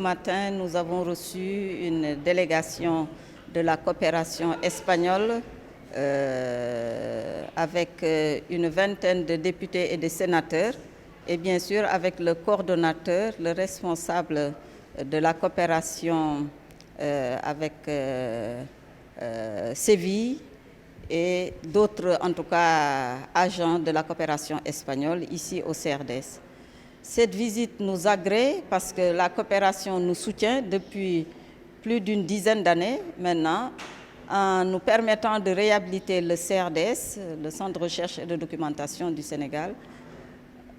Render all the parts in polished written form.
Ce matin, nous avons reçu une délégation de la coopération espagnole avec une vingtaine de députés et de sénateurs et bien sûr avec le coordonnateur, le responsable de la coopération avec Séville et d'autres, en tout cas, agents de la coopération espagnole ici au CRDS. Cette visite nous agrée parce que la coopération nous soutient depuis plus d'une dizaine d'années maintenant en nous permettant de réhabiliter le CRDS, le Centre de recherche et de documentation du Sénégal.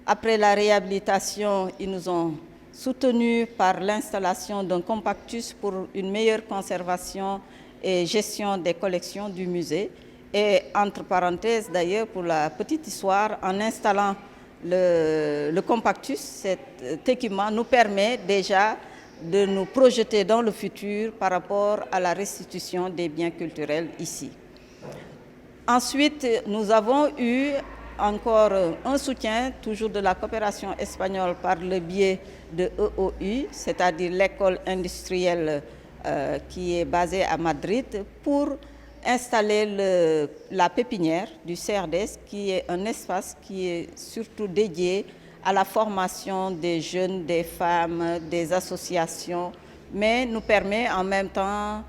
Après la réhabilitation, ils nous ont soutenus par l'installation d'un compactus pour une meilleure conservation et gestion des collections du musée. Et entre parenthèses d'ailleurs, pour la petite histoire, en installant le compactus, cet équipement nous permet déjà de nous projeter dans le futur par rapport à la restitution des biens culturels ici. Ensuite, nous avons eu encore un soutien, toujours de la coopération espagnole par le biais de EOU, c'est-à-dire l'école industrielle qui est basée à Madrid, pour installer la pépinière du CRDS, qui est un espace qui est surtout dédié à la formation des jeunes, des femmes, des associations, mais nous permet en même temps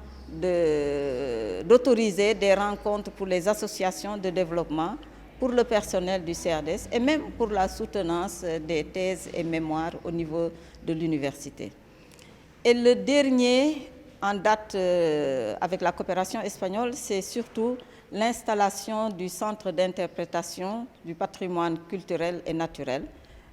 d'autoriser des rencontres pour les associations de développement, pour le personnel du CRDS et même pour la soutenance des thèses et mémoires au niveau de l'université. Et le dernier en date avec la coopération espagnole, c'est surtout l'installation du Centre d'interprétation du patrimoine culturel et naturel,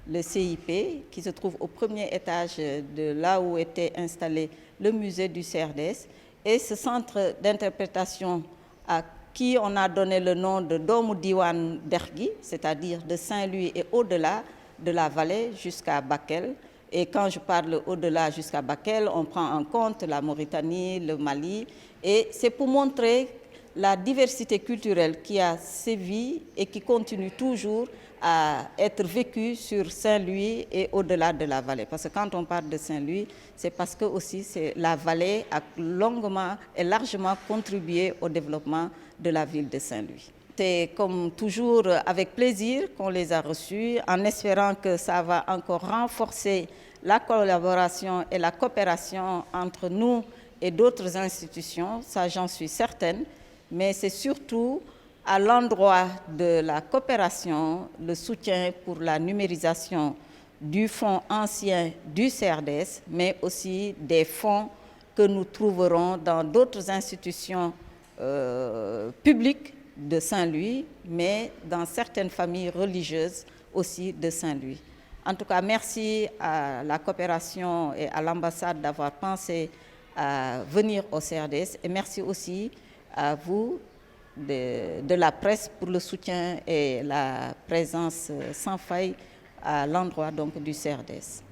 le CIP, qui se trouve au premier étage de là où était installé le musée du CRDS. Et ce centre d'interprétation à qui on a donné le nom de Doomu Diwan Dergui, c'est-à-dire de Saint-Louis et au-delà de la vallée jusqu'à Bakel. Et quand je parle au-delà jusqu'à Bakel, on prend en compte la Mauritanie, le Mali. Et c'est pour montrer la diversité culturelle qui a sévi et qui continue toujours à être vécue sur Saint-Louis et au-delà de la vallée. Parce que quand on parle de Saint-Louis, c'est parce que aussi la vallée a longuement et largement contribué au développement de la ville de Saint-Louis. C'est comme toujours avec plaisir qu'on les a reçus, en espérant que ça va encore renforcer la collaboration et la coopération entre nous et d'autres institutions, ça j'en suis certaine, mais c'est surtout à l'endroit de la coopération, le soutien pour la numérisation du fonds ancien du CRDS, mais aussi des fonds que nous trouverons dans d'autres institutions publiques de Saint-Louis, mais dans certaines familles religieuses aussi de Saint-Louis. En tout cas, merci à la coopération et à l'ambassade d'avoir pensé à venir au CRDS et merci aussi à vous de la presse pour le soutien et la présence sans faille à l'endroit donc du CRDS.